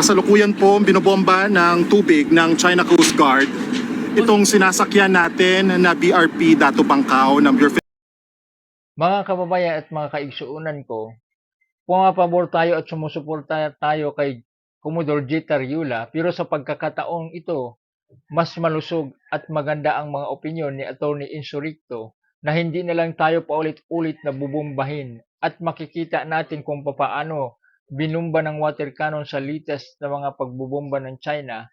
Kasalukuyan po binobomba ng tubig ng China Coast Guard itong sinasakyan natin na BRP Dato Bangkao ng Bureau. Mga kababayan at mga kaigsuunan ko, pumapabor tayo at sumusuporta tayo kay Commodore J. Tariula, pero sa pagkakataong ito, mas malusog at maganda ang mga opinyon ni Atty. Insurrecto na hindi na lang tayo paulit-ulit na bubombahin at makikita natin kung papaano binumba ng water cannon sa litas na mga pagbubomba ng China.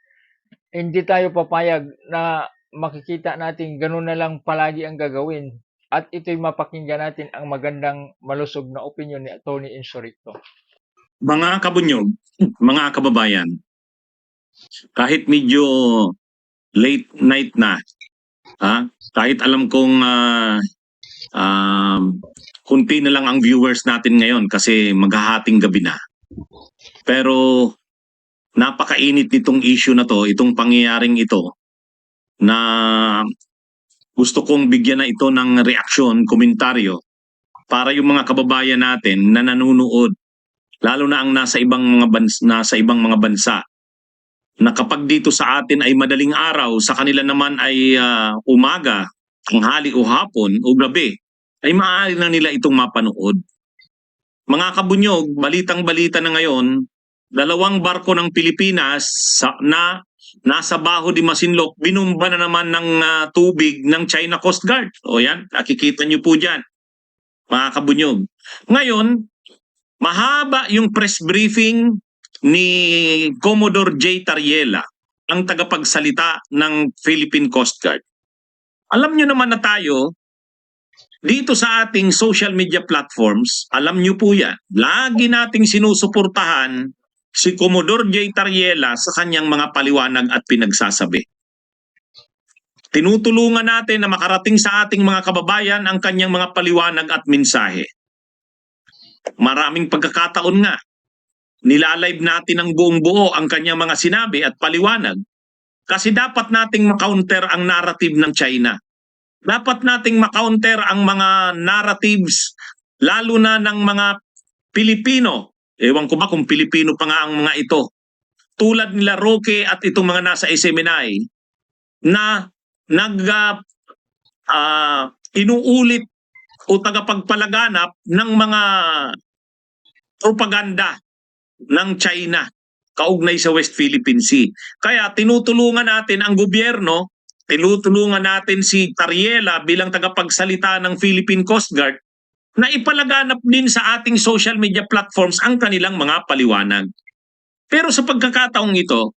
Hindi tayo papayag na makikita natin ganun na lang palagi ang gagawin at ito'y mapakinggan natin ang magandang malusog na opinyon ni Atty. Insurrecto. Mga kabunyog, mga kababayan, kahit medyo late night na, kahit alam kong kunti na lang ang viewers natin ngayon kasi maghahating gabi na. Pero napakainit nitong issue na to, itong pangyayaring ito, na gusto kong bigyan na ito ng reaksyon, komentaryo, para yung mga kababayan natin na nanunood, lalo na ang nasa ibang mga bansa, na kapag dito sa atin ay madaling araw, sa kanila naman ay umaga, tanghali o hapon o gabi, ay maaari na nila itong mapanood. Mga kabunyog, balitang-balita na ngayon, 2 barko ng Pilipinas na nasa Baho de Masinloc, binumba na naman ng tubig ng China Coast Guard. O yan, nakikita nyo po dyan, mga kabunyog. Ngayon, mahaba yung press briefing ni Commodore J. Tariela, ang tagapagsalita ng Philippine Coast Guard. Alam nyo naman na tayo, dito sa ating social media platforms, alam nyo po yan, lagi nating sinusuportahan si Commodore J. Tariela sa kanyang mga paliwanag at pinagsasabi. Tinutulungan natin na makarating sa ating mga kababayan ang kanyang mga paliwanag at mensahe. Maraming pagkakataon nga, nilalive natin ng buong buo ang kanyang mga sinabi at paliwanag kasi dapat nating makounter ang narrative ng China. Dapat nating makounter ang mga narratives lalo na ng mga Pilipino. Ewan ko ba kung Pilipino pa nga ang mga ito. Tulad nila Roque at itong mga nasa SMNI na inuulit o tagapagpalaganap ng mga propaganda ng China kaugnay sa West Philippine Sea. Kaya tinutulungan natin ang gobyerno, tinutulungan natin si Tariela bilang tagapagsalita ng Philippine Coast Guard na ipalaganap din sa ating social media platforms ang kanilang mga paliwanag. Pero sa pagkakataong ito,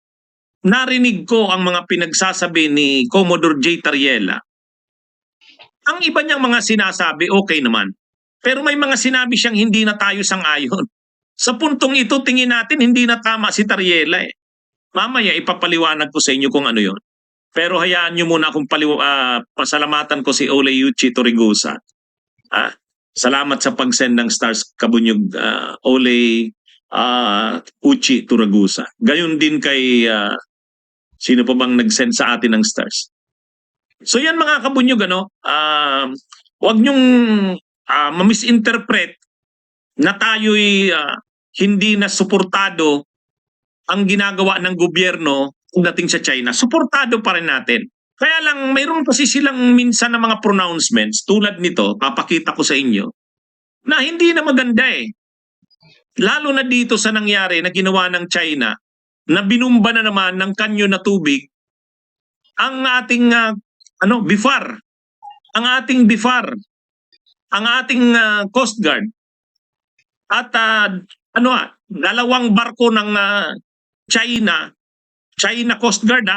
narinig ko ang mga pinagsasabi ni Commodore J. Tariela. Ang iba niyang mga sinasabi, okay naman. Pero may mga sinabi siyang hindi na tayo sang-ayon. Sa puntong ito, tingin natin hindi na tama si Tariela eh. Mamaya ipapaliwanag ko sa inyo kung ano yon. Pero hayaan nyo muna akong pasalamatan ko si Ole Yuchi Torregosa. Salamat sa pag-send ng stars, kabunyog, Ole Uchi Torregosa. Gayon din kay sino pa bang nag-send sa atin ng stars. So yan mga kabunyog, huwag nyong ma-misinterpret na tayo'y hindi na suportado ang ginagawa ng gobyerno dating sa China. Suportado pa rin natin. Kaya lang, mayroon kasi silang minsan na mga pronouncements tulad nito, papakita ko sa inyo, na hindi na maganda eh. Lalo na dito sa nangyari na ginawa ng China, na binumba na naman ng kanyo na tubig ang ating BIFAR, ang ating BIFAR, ang ating Coast Guard, at 2 barko ng China Coast Guard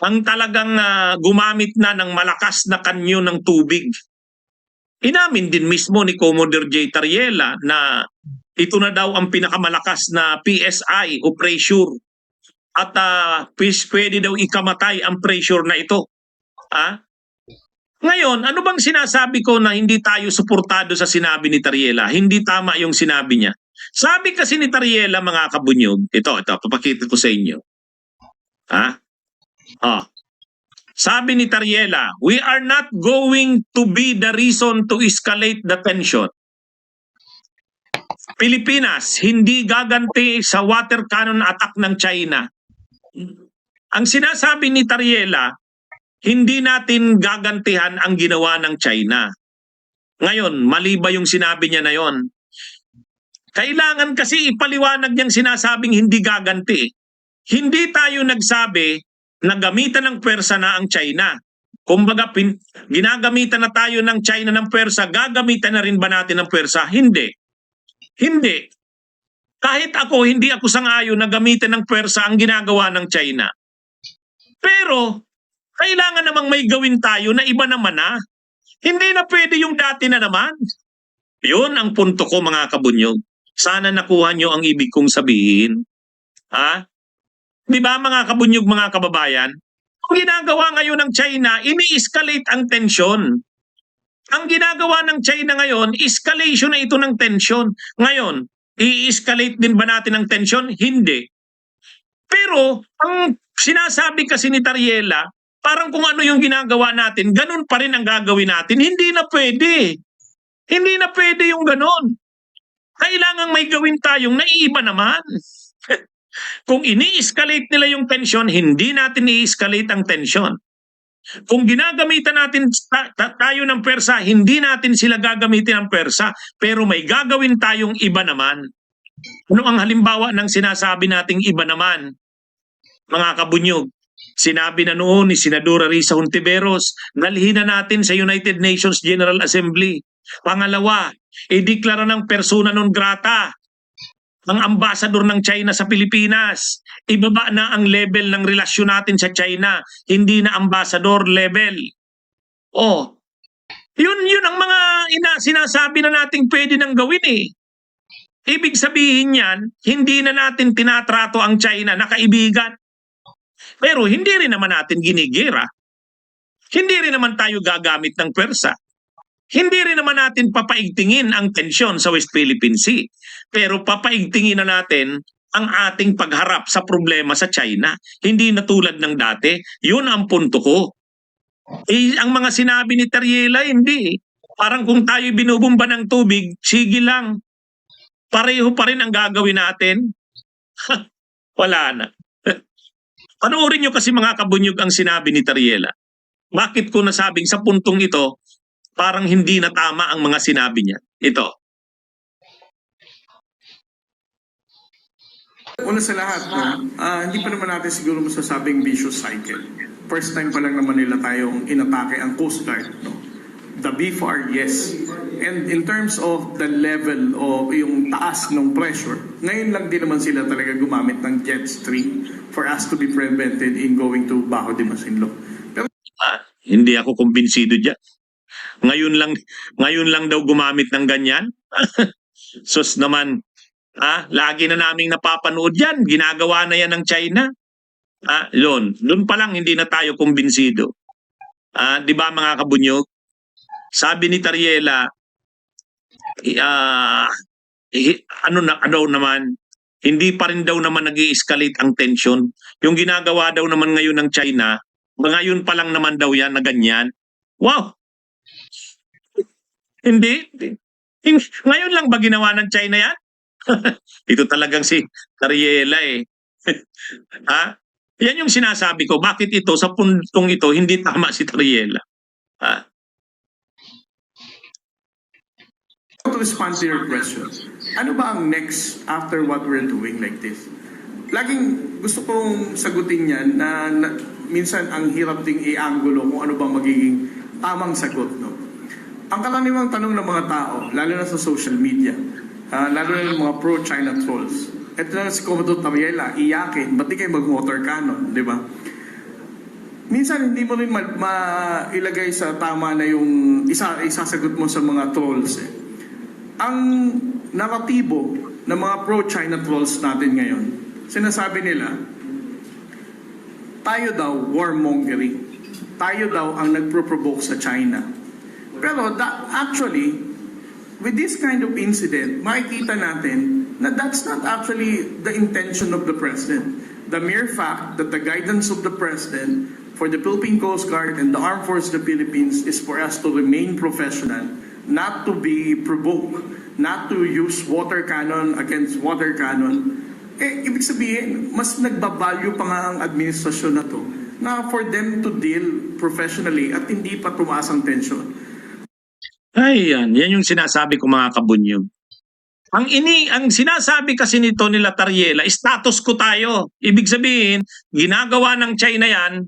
ang talagang gumamit na ng malakas na kanyo ng tubig. Inamin din mismo ni Commodore J. Tariela na ito na daw ang pinakamalakas na PSI o pressure at pwede daw ikamatay ang pressure na ito. Ngayon, ano bang sinasabi ko na hindi tayo suportado sa sinabi ni Tariela? Hindi tama yung sinabi niya. Sabi kasi ni Tariela, mga kabunyog, ito, papakita ko sa inyo. Sabi ni Tariela, we are not going to be the reason to escalate the tension. Pilipinas, hindi gaganti sa water cannon attack ng China. Ang sinasabi ni Tariela, hindi natin gagantihan ang ginawa ng China. Ngayon, mali ba yung sinabi niya na yon? Kailangan kasi ipaliwanag niyang sinasabing hindi gaganti. Hindi tayo nagsabi na gamitan ng pwersa na ang China. Kumbaga, ginagamitan na tayo ng China ng pwersa, gagamitan na rin ba natin ng pwersa? Hindi. Hindi. Kahit ako, hindi ako sang-ayon na gamitan ng pwersa ang ginagawa ng China. Pero, kailangan namang may gawin tayo na iba naman na. Hindi na pwede yung dati na naman. Yun ang punto ko, mga kabunyog. Sana nakuha nyo ang ibig kong sabihin. Di ba, mga kabunyog, mga kababayan? Ang ginagawa ngayon ng China, ini-escalate ang tensyon. Ang ginagawa ng China ngayon, escalation na ito ng tensyon. Ngayon, i-escalate din ba natin ang tensyon? Hindi. Pero, ang sinasabi kasi ni Tariela, parang kung ano yung ginagawa natin, ganun pa rin ang gagawin natin. Hindi na pwede. Hindi na pwede yung ganun. Kailangan may gawin tayong naiiba naman. Kung ini-escalate nila yung tensyon, hindi natin i-escalate ang tensyon. Kung ginagamitan natin tayo ng pwersa, hindi natin sila gagamitin ng pwersa, pero may gagawin tayong iba naman. Ano ang halimbawa ng sinasabi nating iba naman? Mga kabunyog, sinabi na noon ni Senadora Risa Hontiveros, dalhin na natin sa United Nations General Assembly. Pangalawa, ideklara ng persona non grata ang ambasador ng China sa Pilipinas. Ibaba na ang level ng relasyon natin sa China, hindi na ambassador level. Yun ang mga sinasabi na nating pwede nang gawin eh. Ibig sabihin yan, hindi na natin tinatrato ang China na kaibigan. Pero hindi rin naman natin ginigera. Hindi rin naman tayo gagamit ng pwersa. Hindi rin naman natin papaigtingin ang tensyon sa West Philippine Sea. Pero papaigtingin na natin ang ating pagharap sa problema sa China. Hindi na tulad ng dati. Yun ang punto ko. Ang mga sinabi ni Tariela, hindi. Parang kung tayo binubumba ng tubig, sige lang. Pareho pa rin ang gagawin natin. Wala na. Panoorin nyo kasi, mga kabunyog, ang sinabi ni Tariela. Bakit ko nasabing sa puntong ito, parang hindi na tama ang mga sinabi niya. Ito. Una sa lahat, hindi pa naman natin siguro masasabing vicious cycle. First time pa lang naman nila tayong inatake ang Coast Guard. No? The BFAR, yes. And in terms of the level of yung taas ng pressure, ngayon lang din naman sila talaga gumamit ng jet stream for us to be prevented in going to Bajo de Masinloc. Pero Hindi ako kumbinsido dyan. Ngayon lang daw gumamit ng ganyan. Sus naman, lagi na naming napapanood yan. Ginagawa na yan ng China. Doon pa lang hindi na tayo kumbinsido. Di ba, mga kabunyog? Sabi ni Tariela, ano naman, hindi pa rin daw naman nag-i-escalate ang tension. Yung ginagawa daw naman ngayon ng China, ngayon pa lang naman daw yan na ganyan. Wow! Hindi. Ngayon lang ba ginawa ng China yan? Ito talagang si Tariela eh. Yan yung sinasabi ko. Bakit ito, sa puntong ito, hindi tama si Tariela? to respond to your question, ano ba ang next after what we're doing like this? Laging gusto kong sagutin yan na minsan ang hirap ding i-angulo kung ano bang magiging tamang sagot. No? Ang karaniwang tanong ng mga tao, lalo na sa social media, lalo na ng mga pro-China trolls, ito na si Commodore Tariela, iyakin, ba't di kayo mag-water cannon, di ba? minsan hindi mo rin mailagay sa tama na yung isasagot mo sa mga trolls. Ang naratibo ng mga pro-China trolls natin ngayon, sinasabi nila, tayo daw warmongering. Tayo daw ang nagpro-provoke sa China. Pero actually, with this kind of incident, makikita natin na that's not actually the intention of the President. The mere fact that the guidance of the President for the Philippine Coast Guard and the Armed Forces of the Philippines is for us to remain professional, not to be provoked, not to use water cannon against water cannon. Ibig sabihin, mas nagbabalyo pa nga ang administrasyon na to na for them to deal professionally at hindi pa tumaas ang tensyon. Ay, yan yung sinasabi ko mga kabunyog. Ang sinasabi kasi nito nila Tariela, status ko tayo. Ibig sabihin, ginagawa ng China yan,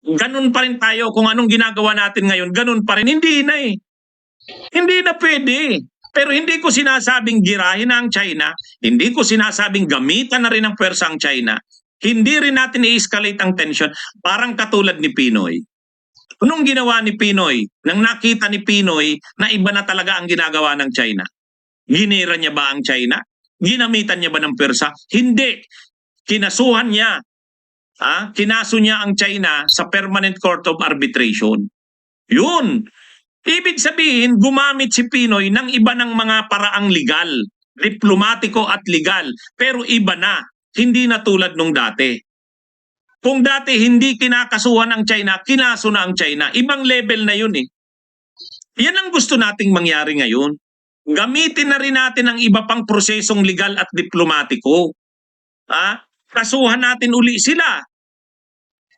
ganun pa rin tayo. Kung anong ginagawa natin ngayon, ganun pa rin. Hindi na eh. Hindi na pwede. Pero hindi ko sinasabing girahin na ang China, hindi ko sinasabing gamitan na rin ng pwersa ang China, hindi rin natin i-escalate ang tension, parang katulad ni Pinoy. Anong ginawa ni Pinoy? Nang nakita ni Pinoy na iba na talaga ang ginagawa ng China, ginira niya ba ang China? Ginamitan niya ba ng pwersa? Hindi. Kinasuhan niya. Kinaso niya ang China sa Permanent Court of Arbitration. Yun. Ibig sabihin, gumamit si Pinoy ng iba ng mga paraang legal, diplomatiko at legal, pero iba na, hindi na tulad nung dati. Kung dati hindi kinakasuhan ang China, kinaso na ang China, ibang level na yun eh. Yan ang gusto nating mangyari ngayon. Gamitin na rin natin ang iba pang prosesong legal at diplomatiko. Kasuhan natin uli sila.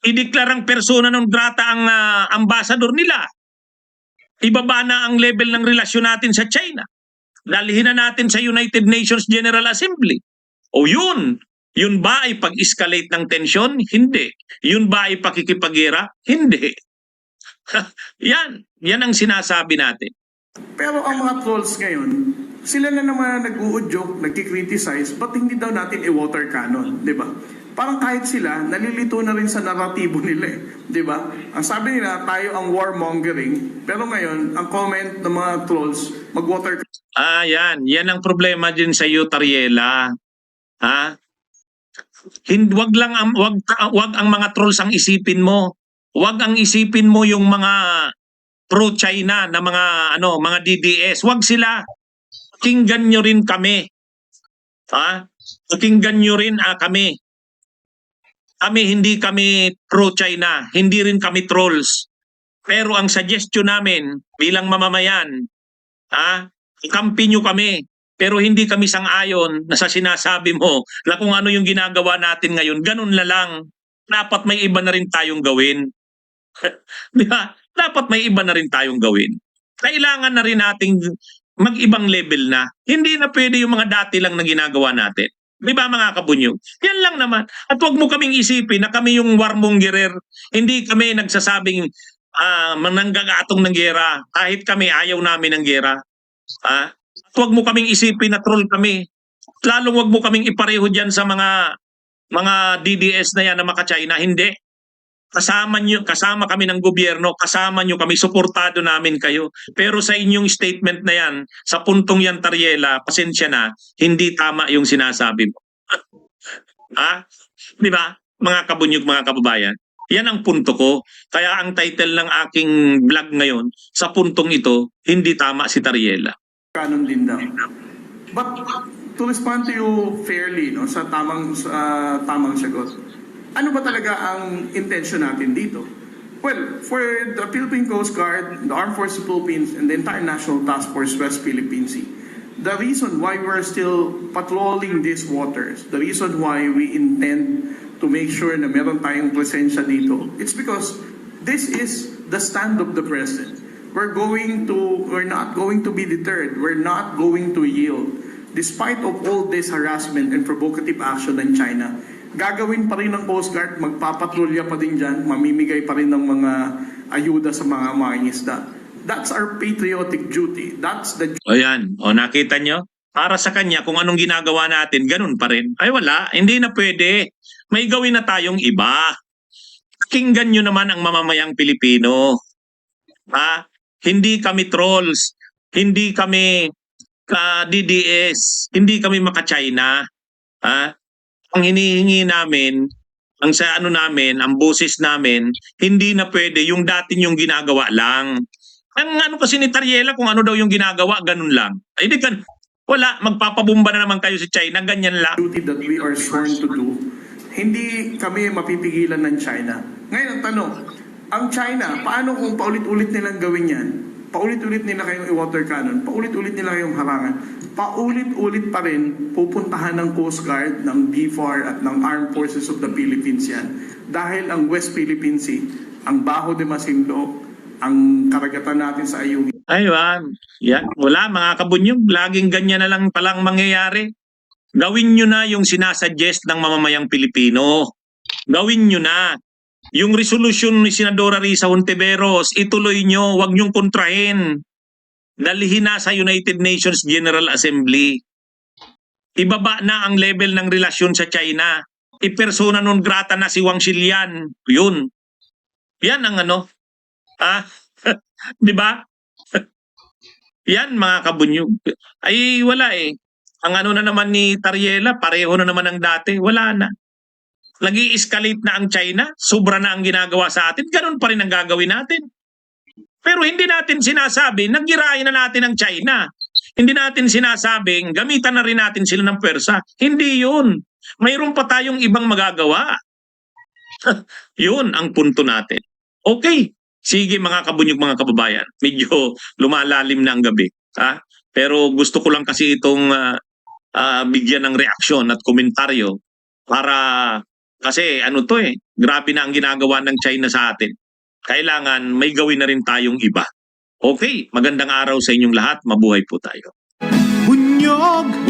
Ideklarang persona non grata ang ambasador nila. Ibaba na ang level ng relasyon natin sa China. Dalhin na natin sa United Nations General Assembly. O yun ba ay pag-escalate ng tensyon? Hindi. Yun ba ay pakikipagera? Hindi. Yan ang sinasabi natin. Pero ang mga trolls ngayon, sila na naman nag-uudyok, nagkikriticize, ba't hindi daw natin i-water cannon, di ba? Parang kahit sila, nalilito na rin sa naratibo nila eh, di ba? Ang sabi nila, tayo ang warmongering, pero ngayon, ang comment ng mga trolls, mag-water cannon. Yan ang problema din sa iyo, Tariela. Wag ang mga trolls ang isipin mo. Wag ang isipin mo yung mga pro-China na mga DDS. Wag sila. Pakinggan nyo rin kami. Pakinggan nyo rin kami. Hindi kami pro-China. Hindi rin kami trolls. Pero ang suggestion namin bilang mamamayan, ikampi nyo kami. Pero hindi kami sang-ayon na sa sinasabi mo na kung ano yung ginagawa natin ngayon, ganun na lang. Dapat may iba na rin tayong gawin. Di ba? Dapat may iba na rin tayong gawin. Kailangan na rin nating mag-ibang level na. Hindi na pwede yung mga dati lang na ginagawa natin. Di ba mga kabunyog? Yan lang naman. At huwag mo kaming isipin na kami yung warmonggerer. Hindi kami nagsasabing mananggagatong ng gera. Kahit kami ayaw namin ng gera. At huwag mo kaming isipin na troll kami. Lalong huwag mo kaming ipareho dyan sa mga DDS na yan na maka-China. Hindi. Kasama kami ng gobyerno, kasama nyo kami, suportado namin kayo. Pero sa inyong statement na yan, sa puntong yan, Tariela, pasensya na, hindi tama yung sinasabi mo. Di ba? Mga kabunyog, mga kababayan. Yan ang punto ko. Kaya ang title ng aking vlog ngayon, sa puntong ito, hindi tama si Tariela. Cannon din daw. But to respond to you fairly, no, sa tamang sagot, ano ba talaga ang intention natin dito? Well, for the Philippine Coast Guard, the Armed Forces of the Philippines, and the entire National Task Force West Philippine Sea, the reason why we're still patrolling these waters, the reason why we intend to make sure na meron tayong presensya dito, it's because this is the stand of the President. We're not going to be deterred. We're not going to yield. Despite of all this harassment and provocative action ng China, gagawin pa rin ng Coast Guard, magpapatrolya pa din dyan, mamimigay pa rin ng mga ayuda sa mga mangingisda. That's our patriotic duty. That's the O yan, nakita nyo? Para sa kanya, kung anong ginagawa natin, ganun pa rin. Ay wala, hindi na pwede. May gawin na tayong iba. Pakinggan nyo naman ang mamamayang Pilipino. Ha? Hindi kami trolls, hindi kami DDS, hindi kami maka-China. Ha? Ang hinihingi namin, ang sa ano namin, ang boses namin, hindi na pwede yung dati yung ginagawa lang. Ang ano kasi ni Tariela, kung ano daw yung ginagawa, ganun lang. Ay, di kan, wala, magpapabumba na naman kayo sa China, ganyan lang. duty that we are sworn to do, hindi kami mapipigilan ng China. Ngayon ang tanong, ang China, paano kung paulit-ulit nilang gawin yan? Paulit-ulit nila kayong i-water cannon, paulit-ulit nila kayong harangan, paulit-ulit pa rin pupuntahan ng Coast Guard, ng BFAR at ng Armed Forces of the Philippines yan. Dahil ang West Philippine Sea, ang Bajo de Masinloc, ang karagatan natin sa Ayungin, Ayun, yan. Wala mga kabunyog, laging ganyan na lang palang mangyayari. Gawin nyo na yung sinasuggest ng mamamayang Pilipino. Gawin nyo na. Yung resolution ni Senadora Risa Hontiveros, ituloy nyo, wag nyong kontrahin. Dalhin na sa United Nations General Assembly. Ibaba na ang level ng relasyon sa China. Ipersona non grata na si Wang Xilian. Yun. Yan ang ano. Di ba? Yan mga kabunyog. Ay wala eh. Ang ano na naman ni Tariela, pareho na naman ang dati. Wala na. Nag-i-escalate na ang China. Sobra na ang ginagawa sa atin. Ganun pa rin ang gagawin natin. Pero hindi natin sinasabing, naggirahin na natin ang China. Hindi natin sinasabing, gamitan na rin natin sila ng pwersa. Hindi yun. Mayroon pa tayong ibang magagawa. Yun ang punto natin. Okay. Sige mga kabunyog, mga kababayan. Medyo lumalalim na ang gabi. Ha? Pero gusto ko lang kasi itong bigyan ng reaksyon at komentaryo para kasi ano to eh, grabe na ang ginagawa ng China sa atin. Kailangan may gawin na rin tayong iba. Okay, magandang araw sa inyong lahat. Mabuhay po tayo. Bunyog